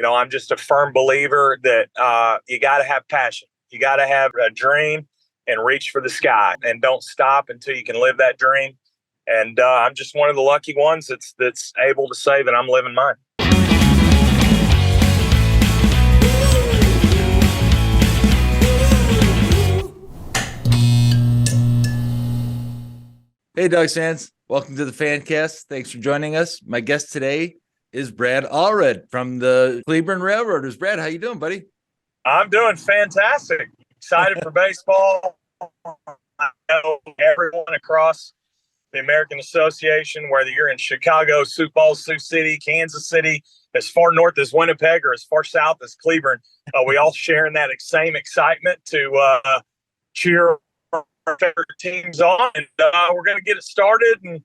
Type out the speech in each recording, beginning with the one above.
I'm just a firm believer that you got to have passion. You got to have a dream and reach for the sky and don't stop until you can live that dream. And I'm just one of the lucky ones that's able to say that I'm living mine. Hey, Dogs fans. Welcome to the Fancast. Thanks for joining us. My guest today is Brad Allred from the Cleburne Railroaders. Brad, how you doing, buddy? I'm doing fantastic. Excited for baseball. I know everyone across the American Association, whether you're in Chicago, Sioux Falls, Sioux City, Kansas City, as far north as Winnipeg or as far south as Cleburne, we all share in that same excitement to cheer our favorite teams on. And we're going to get it started and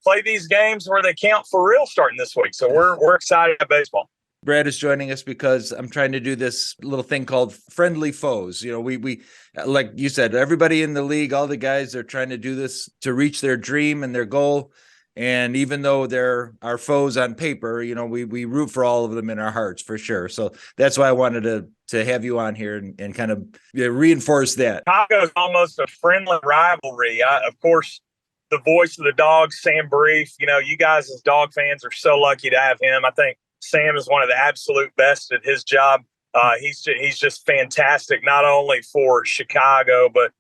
play these games where they count for real starting this week. So we're excited about baseball. Brad is joining us because I'm trying to do this little thing called friendly foes. We like you said, everybody in the league, all the guys are trying to do this to reach their dream and their goal. And even though they're our foes on paper, we root for all of them in our hearts for sure. So that's why I wanted to have you on here and kind of reinforce that. Chicago is almost a friendly rivalry. Of course, the voice of the Dogs, Sam Brief, you guys as dog fans are so lucky to have him. I think Sam is one of the absolute best at his job. He's just fantastic, not only for Chicago, but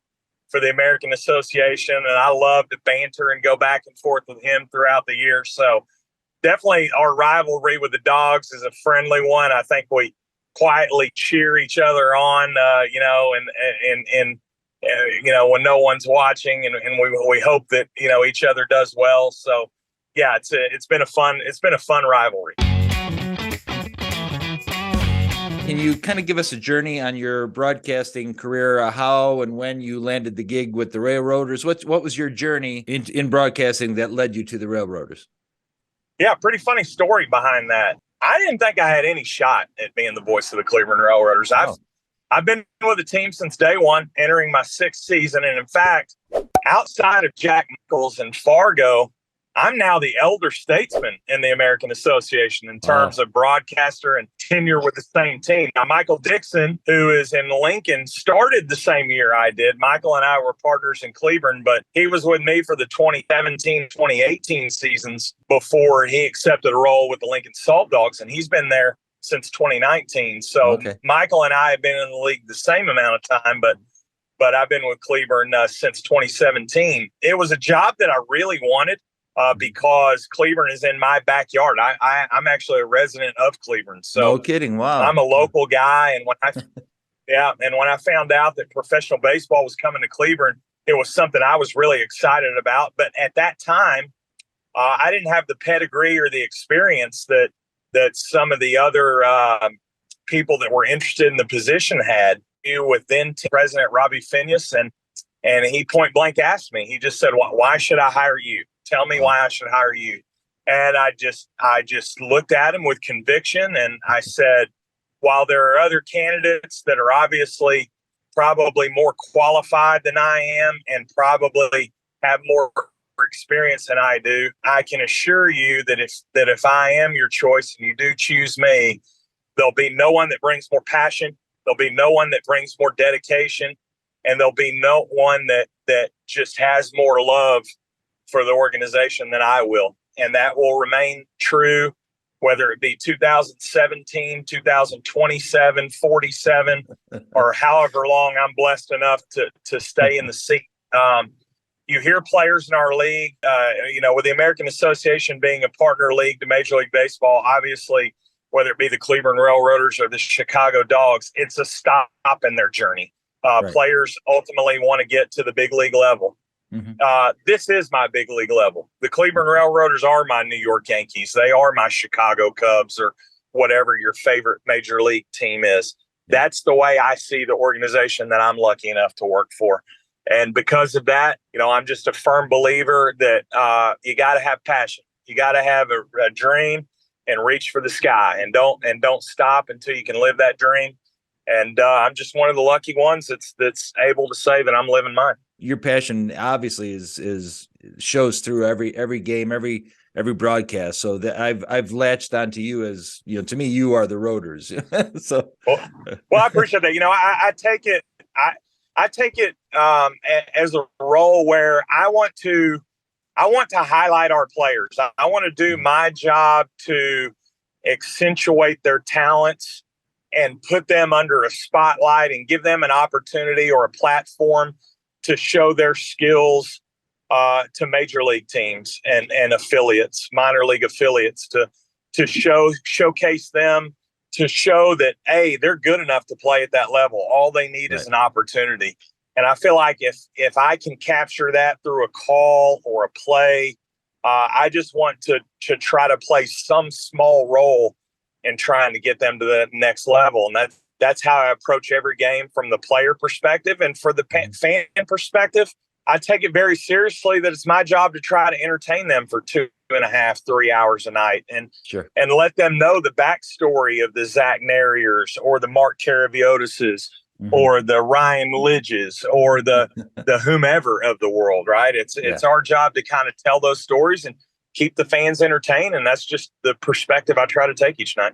for the American Association. And I love to banter and go back and forth with him throughout the year. So definitely our rivalry with the Dogs is a friendly one. I think we quietly cheer each other on, when no one's watching, and we hope that, each other does well. So yeah, it's been a fun rivalry. Can you kind of give us a journey on your broadcasting career, how and when you landed the gig with the Railroaders? What was your journey in broadcasting that led you to the Railroaders? Yeah, pretty funny story behind that. I didn't think I had any shot at being the voice of the Cleburne Railroaders. Oh. I've been with the team since day one, entering my 6th season. And in fact, outside of Jack Nichols and Fargo, I'm now the elder statesman in the American Association in terms of broadcaster and tenure with the same team. Now, Michael Dixon, who is in Lincoln, started the same year I did. Michael and I were partners in Cleburne, but he was with me for the 2017-2018 seasons before he accepted a role with the Lincoln Salt Dogs, and he's been there since 2019. So Michael and I have been in the league the same amount of time, but I've been with Cleburne since 2017. It was a job that I really wanted. Because Cleburne is in my backyard. I'm actually a resident of Cleburne. So no kidding. Wow. I'm a local guy. And when I found out that professional baseball was coming to Cleburne, it was something I was really excited about. But at that time, I didn't have the pedigree or the experience that some of the other people that were interested in the position had. With then President Robbie Phineas, and he point blank asked me, he just said, why should I hire you? Tell me why I should hire you. And I just looked at him with conviction. And I said, while there are other candidates that are obviously probably more qualified than I am and probably have more experience than I do, I can assure you that if I am your choice and you do choose me, there'll be no one that brings more passion. There'll be no one that brings more dedication. And there'll be no one that just has more love for the organization than I will. And that will remain true, whether it be 2017, 2027, 47, or however long I'm blessed enough to stay in the seat. You hear players in our league, with the American Association being a partner league to Major League Baseball, obviously, whether it be the Cleburne Railroaders or the Chicago Dogs, it's a stop in their journey. Right. Players ultimately want to get to the big league level. Mm-hmm. This is my big league level. The Cleburne Railroaders are my New York Yankees. They are my Chicago Cubs, or whatever your favorite major league team is. Yeah. That's the way I see the organization that I'm lucky enough to work for. And because of that, I'm just a firm believer that you got to have passion. You got to have a dream and reach for the sky, and don't stop until you can live that dream. And I'm just one of the lucky ones that's able to say that I'm living mine. Your passion obviously is shows through every game, every every broadcast. So that I've latched onto you as, to me, you are the Roaders. So, well, I appreciate that. I take it, I take it as a role where I want to highlight our players. I want to do my job to accentuate their talents and put them under a spotlight and give them an opportunity or a platform to show their skills to major league teams and affiliates, minor league affiliates, to showcase them, to show that, hey, they're good enough to play at that level. All they need is an opportunity. And I feel like if I can capture that through a call or a play, I just want to try to play some small role in trying to get them to the next level. And that's how I approach every game from the player perspective. And for the fan perspective, I take it very seriously that it's my job to try to entertain them for 2.5, 3 hours a night and let them know the backstory of the Zach Narriers or the Mark Caraviotises or the Ryan Lidges or the whomever of the world, right? It's our job to kind of tell those stories and keep the fans entertained. And that's just the perspective I try to take each night.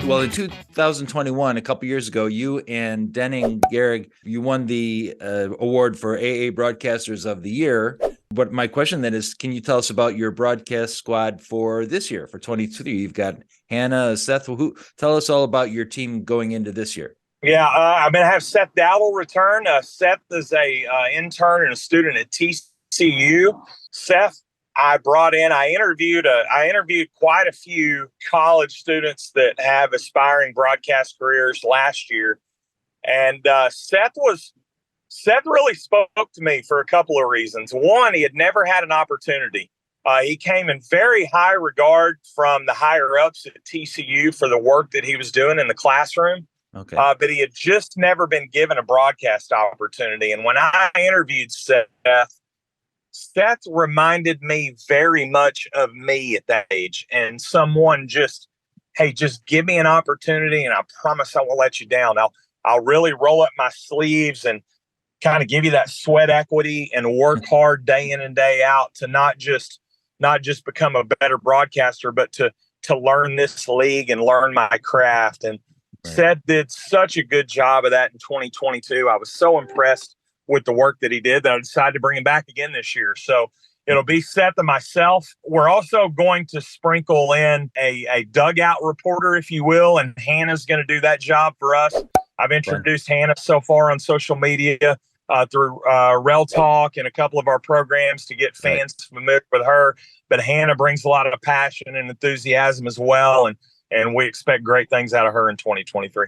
Well, in 2021, a couple years ago, you and Denning Gehrig, you won the award for AA Broadcasters of the Year. But my question then is, can you tell us about your broadcast squad for this year, for 22? You've got Hannah, Seth. Tell us all about your team going into this year. Yeah, I'm going to have Seth Dowell return. Seth is a intern and a student at TCU. Seth, I interviewed quite a few college students that have aspiring broadcast careers last year. And Seth really spoke to me for a couple of reasons. One, he had never had an opportunity. He came in very high regard from the higher ups at TCU for the work that he was doing in the classroom. Okay. But he had just never been given a broadcast opportunity. And when I interviewed Seth reminded me very much of me at that age, and someone just give me an opportunity and I promise I won't let you down. I'll really roll up my sleeves and kind of give you that sweat equity and work hard day in and day out to not just become a better broadcaster, but to learn this league and learn my craft. And Seth did such a good job of that in 2022. I was so impressed with the work that he did that I decided to bring him back again this year. So it'll be Seth and myself. We're also going to sprinkle in a dugout reporter, if you will, and Hannah's going to do that job for us. I've introduced Hannah so far on social media through Rail Talk and a couple of our programs to get fans familiar with her. But Hannah brings a lot of passion and enthusiasm as well, and we expect great things out of her in 2023.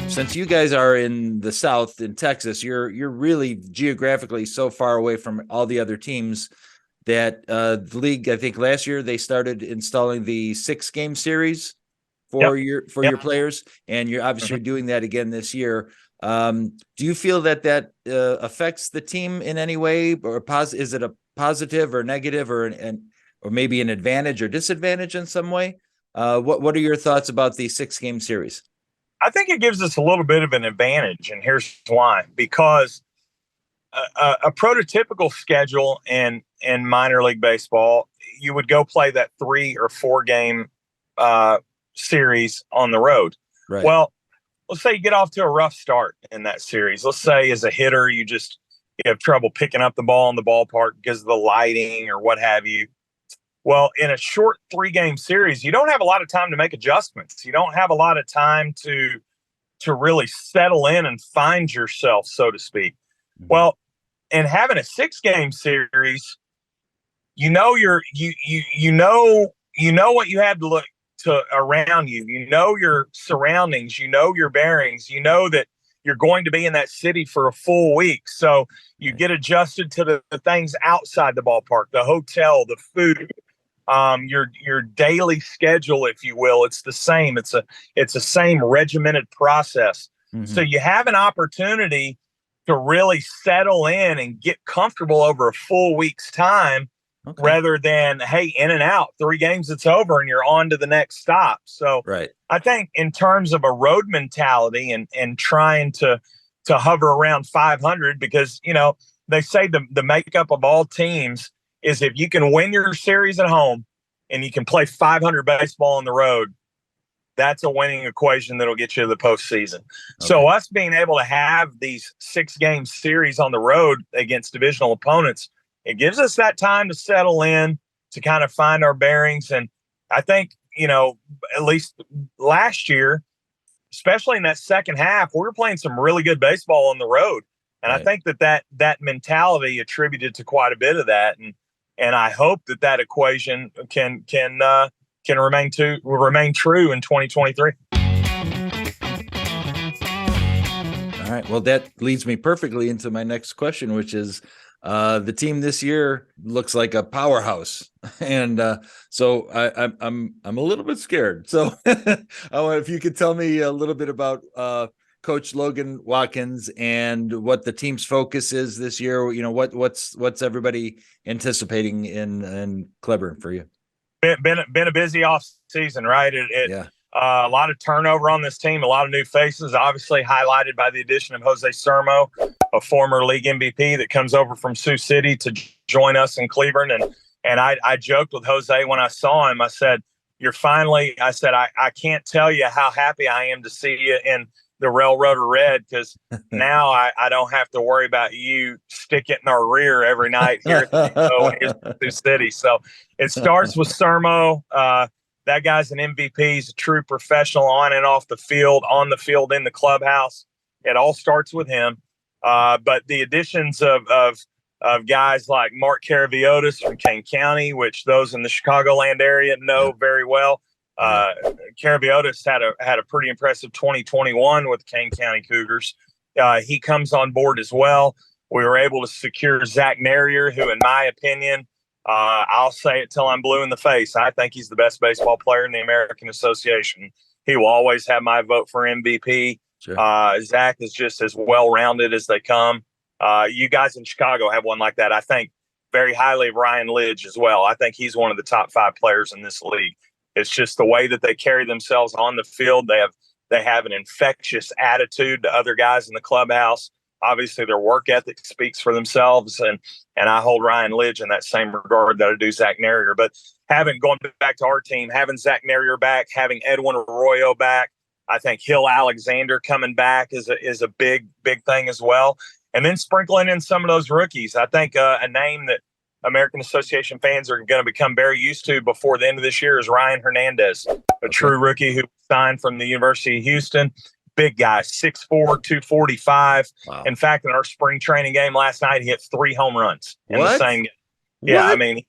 Since you guys are in the South in Texas, you're really geographically so far away from all the other teams that the league, I think last year they started installing the 6-game series for your players, and you're obviously doing that again this year. Do you feel that affects the team in any way, or is it a positive or negative or maybe an advantage or disadvantage in some way? What are your thoughts about the 6-game series? I think it gives us a little bit of an advantage, and here's why. Because a prototypical schedule in minor league baseball, you would go play that 3 or 4 game series on the road. Right. Well, let's say you get off to a rough start in that series. Let's say as a hitter, you have trouble picking up the ball in the ballpark because of the lighting or what have you. Well, in a short 3-game series, you don't have a lot of time to make adjustments. You don't have a lot of time to really settle in and find yourself, so to speak. Mm-hmm. Well, in having a 6-game series, you know what you have to look to around you. You know your surroundings. You know your bearings. You know that you're going to be in that city for a full week. So you get adjusted to the things outside the ballpark, the hotel, the food, your daily schedule, if you will. It's the same. It's a same regimented process. Mm-hmm. So you have an opportunity to really settle in and get comfortable over a full week's time, rather than, hey, in and out, 3 games, it's over, and you're on to the next stop. So I think in terms of a road mentality and trying to to hover around 500 because, they say the makeup of all teams is if you can win your series at home and you can play 500 baseball on the road, that's a winning equation that'll get you to the postseason. Okay. So us being able to have these 6-game series on the road against divisional opponents, it gives us that time to settle in, to kind of find our bearings. And I think, at least last year, especially in that second half, we were playing some really good baseball on the road. And right. I think that mentality attributed to quite a bit of that. And I hope that equation can remain true in 2023. All right. Well, that leads me perfectly into my next question, which is the team this year looks like a powerhouse, and so I'm a little bit scared. So if you could tell me a little bit about Coach Logan Watkins and what the team's focus is this year. What's everybody anticipating in Cleburne for you? Been a busy off season, right? Yeah. A lot of turnover on this team, a lot of new faces, obviously highlighted by the addition of Jose Sermo, a former league MVP that comes over from Sioux City to join us in Cleburne. And I joked with Jose when I saw him. I said, I can't tell you how happy I am to see you in the Railroader red, because now I don't have to worry about you stick it in our rear every night here at Sioux City. So it starts with Sermo. That guy's an MVP. He's a true professional on and off the field, in the clubhouse. It all starts with him. But the additions of guys like Mark Caraviotis from Kane County, which those in the Chicagoland area know very well. Caraviotis had a pretty impressive 2021 with the Kane County Cougars. He comes on board as well. We were able to secure Zach Narrier, who, in my opinion, I'll say it till I'm blue in the face, I think he's the best baseball player in the American Association. He will always have my vote for MVP. Sure. Zach is just as well-rounded as they come. You guys in Chicago have one like that. I think very highly of Ryan Lidge as well. I think he's one of the top 5 players in this league. It's just the way that they carry themselves on the field. They have an infectious attitude to other guys in the clubhouse. Obviously, their work ethic speaks for themselves, and I hold Ryan Lidge in that same regard that I do Zach Narrier. But going back to our team, having Zach Narrier back, having Edwin Arroyo back, I think Hill Alexander coming back is a big thing as well. And then sprinkling in some of those rookies. I think a name that American Association fans are going to become very used to before the end of this year is Ryan Hernandez, a true rookie who signed from the University of Houston. Big guy, 6'4", 245. Wow. In fact, in our spring training game last night, he hit 3 home runs in the same game. Yeah, what? I mean,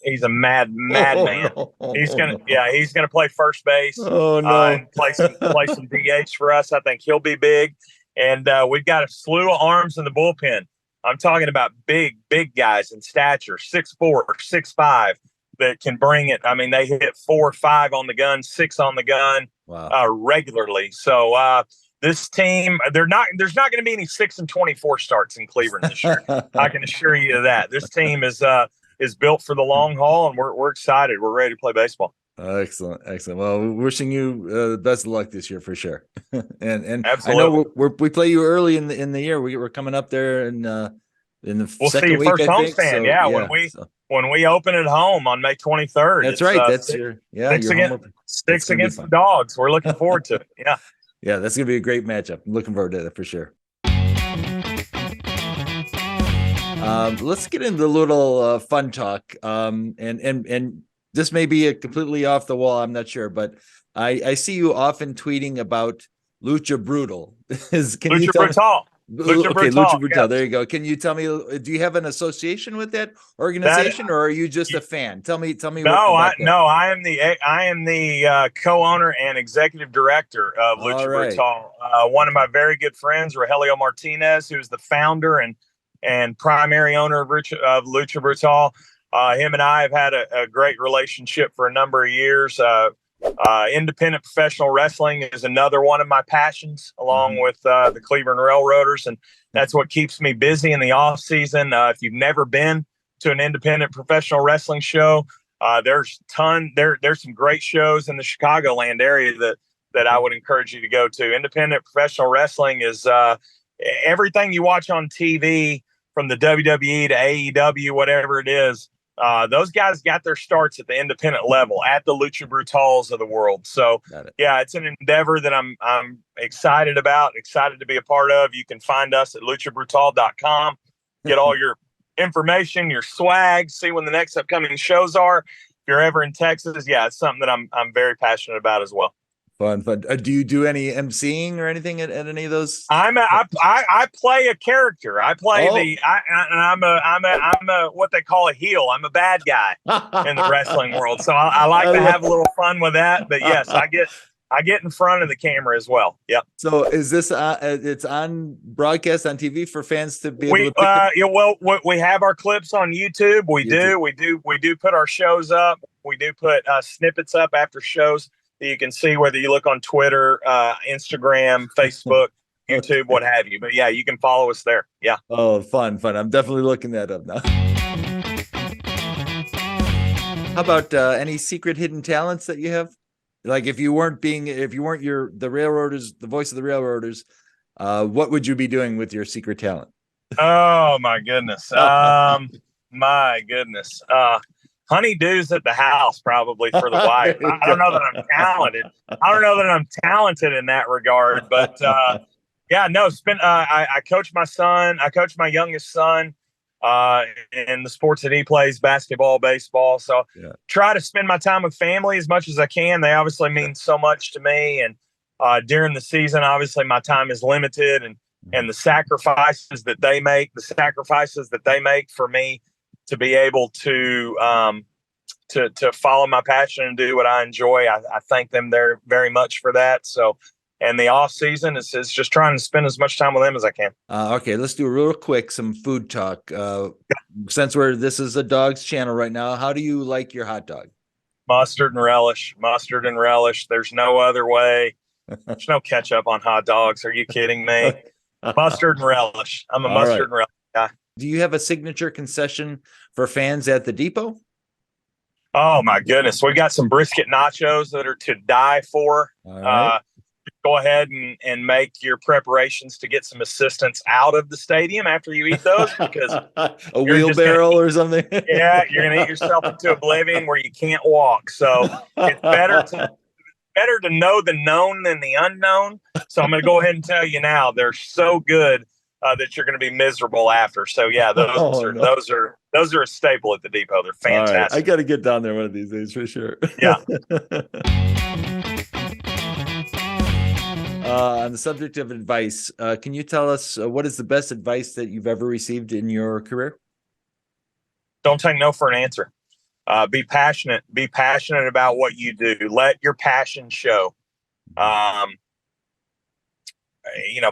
he's a madman. No. He's gonna play first base. Oh no, and play some DH for us. I think he'll be big. And we've got a slew of arms in the bullpen. I'm talking about big guys in stature, 6'4", 6'5", that can bring it. I mean, they hit 4 or 5 on the gun, 6 on the gun. Wow. Regularly. So this team, there's not going to be any 6-24 starts in Cleveland this year. I can assure you of that. This team is built for the long haul, and we're excited. We're ready to play baseball. Excellent. Well, wishing you the best of luck this year for sure. and absolutely. I know we play you early in the year. We're coming up there in the we'll second see you week, first homestand. So, when we open at home on May 23rd. That's right. That's six against the Dogs. We're looking forward to it. Yeah. Yeah, that's gonna be a great matchup. I'm looking forward to that for sure. Let's get into a little fun talk. And this may be a completely off the wall. I'm not sure, but I see you often tweeting about Lucha Brutál. Lucha Brutál. Lucha Brutál. Yeah. There you go. Can you tell me? Do you have an association with that organization, or are you just a fan? Tell me. I am the co-owner and executive director of Lucha Brutál. One of my very good friends, Rogelio Martinez, who's the founder and primary owner of Lucha Brutál. Him and I have had a great relationship for a number of years. Independent professional wrestling is another one of my passions, along with the Cleburne Railroaders, and that's what keeps me busy in the off season. If you've never been to an independent professional wrestling show, there's some great shows in the Chicagoland area that I would encourage you to go to. Independent professional wrestling is everything you watch on TV, from the WWE to AEW, whatever it is, those guys got their starts at the independent level at the Lucha Brutals of the world. So yeah, it's an endeavor that I'm excited about, excited to be a part of. You can find us at luchabrutal.com, get all your information, your swag, see when the next upcoming shows are. If you're ever in Texas, yeah, it's something that I'm very passionate about as well. Fun. Do you do any emceeing or anything at any of those? I play a character. I play I'm a what they call a heel. I'm a bad guy in the wrestling world. So I like to have a little fun with that. But yes, I get in front of the camera as well. Yep. So is this it's on broadcast on TV for fans to be able to we have our clips on YouTube. We do put our shows up. We do put snippets up after shows that you can see, whether you look on Twitter, Instagram, Facebook, YouTube, what have you. But yeah, you can follow us there. Yeah. Oh, fun. I'm definitely looking that up now. How about any secret hidden talents that you have? Like if you weren't the Railroaders, the voice of the Railroaders, what would you be doing with your secret talent? Oh my goodness. My goodness. Honeydews at the house, probably, for the wife. I don't know that I'm talented. I don't know that I'm talented in that regard, but yeah, no. I coach my son. I coach my youngest son in the sports that he plays, basketball, baseball. So try to spend my time with family as much as I can. They obviously mean so much to me, and during the season, obviously, my time is limited, and the sacrifices that they make for me to be able to follow my passion and do what I enjoy. I thank them there very much for that. So, and the off season is just trying to spend as much time with them as I can. Okay, let's do real quick some food talk. Since this is a dog's channel right now, how do you like your hot dog? Mustard and relish. There's no other way. There's no ketchup on hot dogs. Are you kidding me? Mustard and relish. I'm a mustard and relish guy. Do you have a signature concession for fans at the depot? Oh my goodness. We got some brisket nachos that are to die for. Go ahead and make your preparations to get some assistance out of the stadium after you eat those, because a wheelbarrow or something. Yeah, you're going to eat yourself into oblivion where you can't walk. So it's better to know the known than the unknown. So I'm going to go ahead and tell you now, they're so good that you're going to be miserable after. So yeah, those are a staple at the depot. They're fantastic. Right. I got to get down there one of these days for sure. Yeah. On the subject of advice, can you tell us what is the best advice that you've ever received in your career? Don't take no for an answer. Be passionate. Be passionate about what you do. Let your passion show.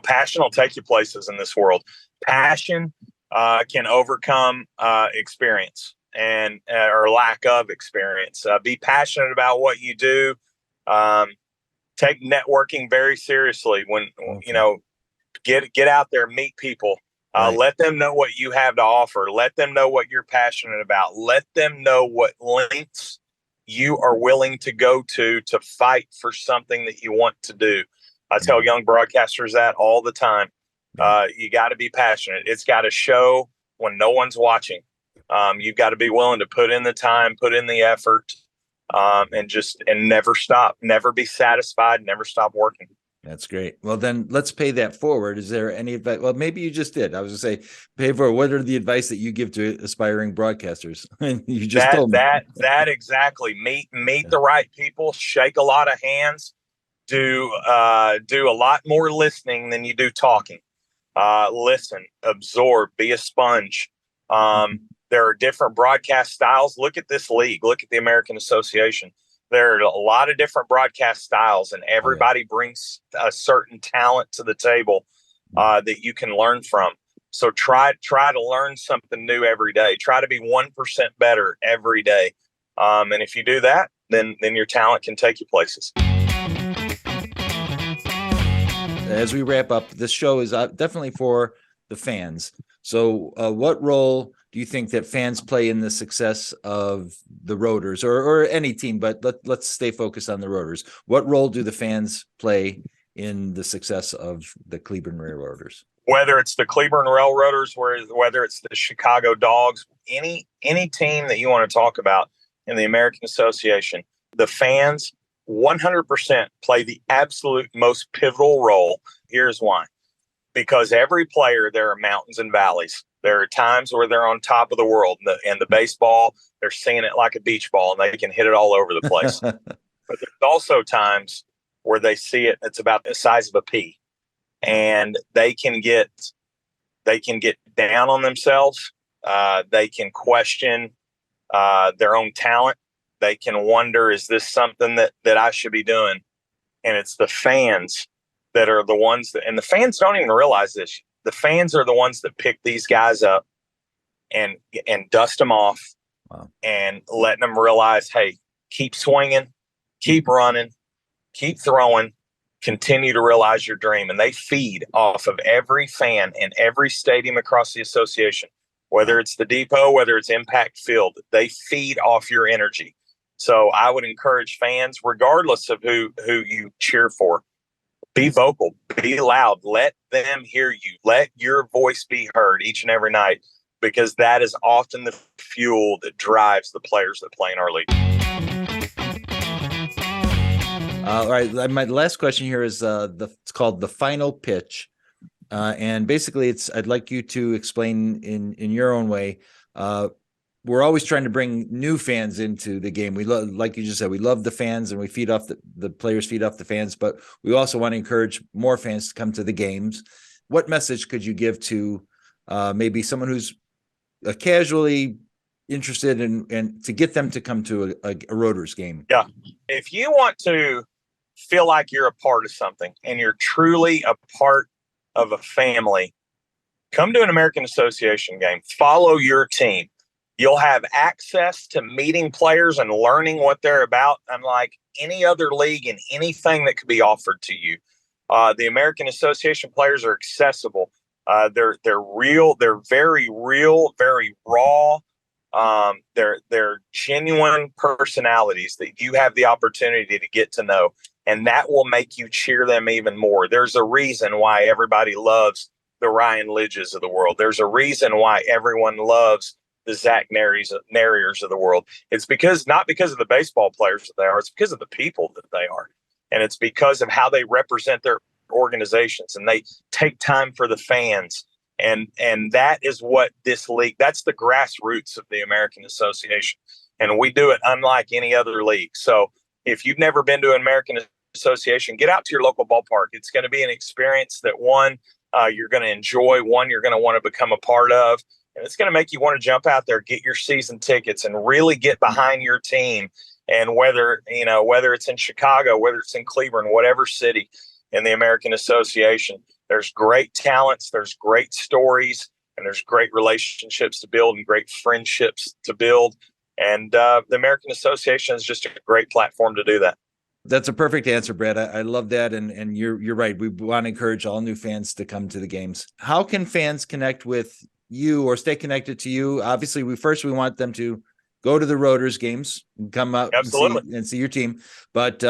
Passion will take you places in this world. Passion can overcome experience or lack of experience. Be passionate about what you do. Take networking very seriously. When get out there, meet people. Let them know what you have to offer. Let them know what you're passionate about. Let them know what lengths you are willing to go to fight for something that you want to do. I tell young broadcasters that all the time. You got to be passionate. It's got to show when no one's watching. You've got to be willing to put in the time, put in the effort, and never stop, never be satisfied, never stop working. That's great. Well, then let's pay that forward. Is there any advice? Well, maybe you just did. I was going to say, pay forward. What are the advice that you give to aspiring broadcasters? You just told me that exactly. Meet the right people, shake a lot of hands, do a lot more listening than you do talking. Listen, absorb, be a sponge. There are different broadcast styles. Look at this league. Look at the American Association. There are a lot of different broadcast styles, and everybody brings a certain talent to the table that you can learn from. So try to learn something new every day. Try to be 1% better every day. And if you do that, then your talent can take you places. As we wrap up, this show is definitely for the fans. So what role do you think that fans play in the success of the Roaders or any team, but let's stay focused on the Roaders? What role do the fans play in the success of the Cleburne Railroaders? whether it's the Cleburne Railroaders, whether it's the Chicago Dogs, any team that you want to talk about in the American Association, the fans 100% play the absolute most pivotal role. Here's why. Because every player, there are mountains and valleys. There are times where they're on top of the world, and the baseball, they're seeing it like a beach ball, and they can hit it all over the place. But there's also times where they see it, it's about the size of a pea, and they can get down on themselves. They can question their own talent. They can wonder, is this something that I should be doing? And it's the fans that are the ones that, and the fans don't even realize this. The fans are the ones that pick these guys up and dust them off. Wow. And letting them realize, hey, keep swinging, keep running, keep throwing, continue to realize your dream. And they feed off of every fan in every stadium across the association, whether it's the Depot, whether it's Impact Field, they feed off your energy. So I would encourage fans, regardless of who you cheer for, be vocal, be loud, let them hear you, let your voice be heard each and every night, because that is often the fuel that drives the players that play in our league. All right. My last question here is it's called the final pitch. And basically I'd like you to explain in your own way. We're always trying to bring new fans into the game. We love, like you just said, we love the fans, and we feed off the players feed off the fans, but we also want to encourage more fans to come to the games. What message could you give to maybe someone who's casually interested and to get them to come to a Raiders game? Yeah. If you want to feel like you're a part of something and you're truly a part of a family, come to an American Association game, follow your team. You'll have access to meeting players and learning what they're about, unlike any other league and anything that could be offered to you. The American Association players are accessible. They're real. They're very real, very raw. They're genuine personalities that you have the opportunity to get to know, and that will make you cheer them even more. There's a reason why everybody loves the Ryan Lidges of the world. There's a reason why everyone loves the Zach Narriers of the world. It's not because of the baseball players that they are, it's because of the people that they are. And it's because of how they represent their organizations, and they take time for the fans. And that is what this league, that's the grassroots of the American Association. And we do it unlike any other league. So if you've never been to an American Association, get out to your local ballpark. It's going to be an experience that you're going to enjoy, you're going to want to become a part of. And it's going to make you want to jump out there, get your season tickets, and really get behind your team. And whether it's in Chicago, whether it's in Cleburne, whatever city in the American Association, there's great talents, there's great stories, and there's great relationships to build and great friendships to build. And the American Association is just a great platform to do that. That's a perfect answer, Brad. I love that. And you're right. We want to encourage all new fans to come to the games. How can fans connect with you or stay connected to you? Obviously, we want them to go to the Raiders games, come out and see your team. But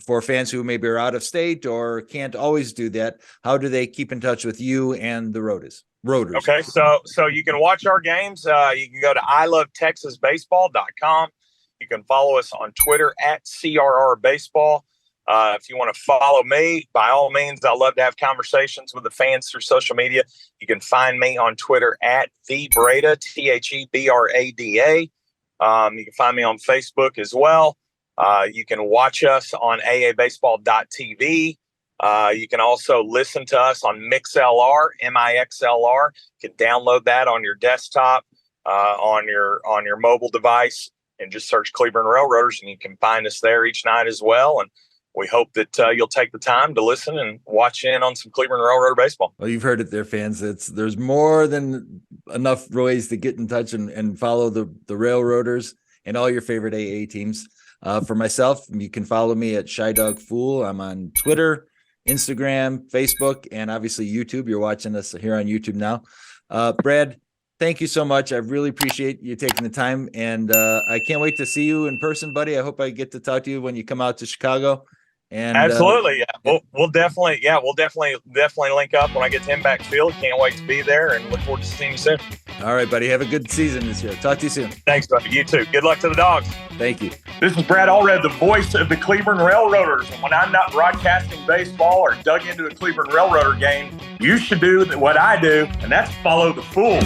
for fans who maybe are out of state or can't always do that, how do they keep in touch with you and the Raiders? Okay, so you can watch our games. You can go to ilovetexasbaseball.com. You can follow us on Twitter at CRR Baseball. If you want to follow me, by all means, I love to have conversations with the fans through social media. You can find me on Twitter at TheBrada, TheBrada. You can find me on Facebook as well. You can watch us on aabaseball.tv. You can also listen to us on MixLR, MixLR. You can download that on your desktop, on your mobile device, and just search Cleburne Railroaders, and you can find us there each night as well. And we hope that you'll take the time to listen and watch in on some Cleburne Railroader baseball. Well, you've heard it there, fans. There's more than enough ways to get in touch and follow the Railroaders and all your favorite AA teams. For myself, you can follow me at ShyDogFool. I'm on Twitter, Instagram, Facebook, and obviously YouTube. You're watching us here on YouTube now. Brad, thank you so much. I really appreciate you taking the time, and I can't wait to see you in person, buddy. I hope I get to talk to you when you come out to Chicago. And absolutely, we'll definitely link up when I get to Impact Field. Can't wait to be there, and look forward to seeing you soon. All right, buddy. Have a good season this year. Talk to you soon. Thanks, buddy. You too. Good luck to the Dogs. Thank you. This is Brad Allred, the voice of the Cleburne Railroaders. And when I'm not broadcasting baseball or dug into a Cleburne Railroader game, you should do what I do, and that's follow the fool.